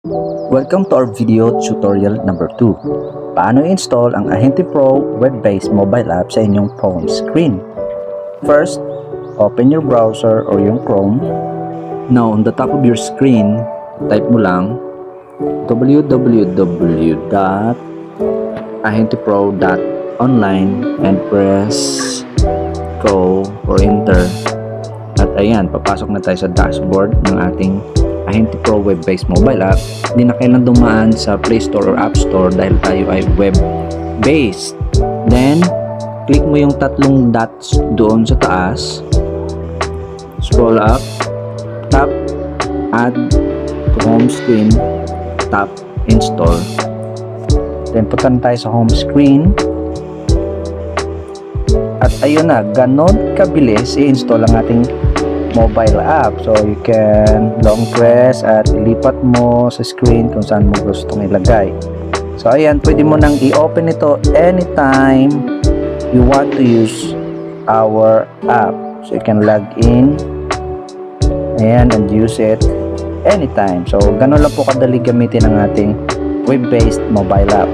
Welcome to our video tutorial number 2. Paano i-install ang Ahente Pro web-based mobile app sa inyong phone screen. First, open your browser or yung Chrome. Now, on the top of your screen, type mo lang www.ahentepro.online and press go or enter. At ayan, papasok na tayo sa dashboard ng ating Ahente Pro web-based mobile app. Hindi na kailangan dumaan sa Play Store or App Store dahil tayo ay web-based. Then, click mo yung tatlong dots doon sa taas. Scroll up, tap add to home screen, tap install. Then, punta tayo sa home screen. At ayun na, ganon kabilis i-install ang ating mobile app. So you can long press at ilipat mo sa screen kung saan mo gustong ilagay. So ayan, pwede mo nang i-open ito anytime you want to use our app. So you can log in ayan, and use it anytime. So ganun lang po kadali gamitin ang ating web-based mobile app.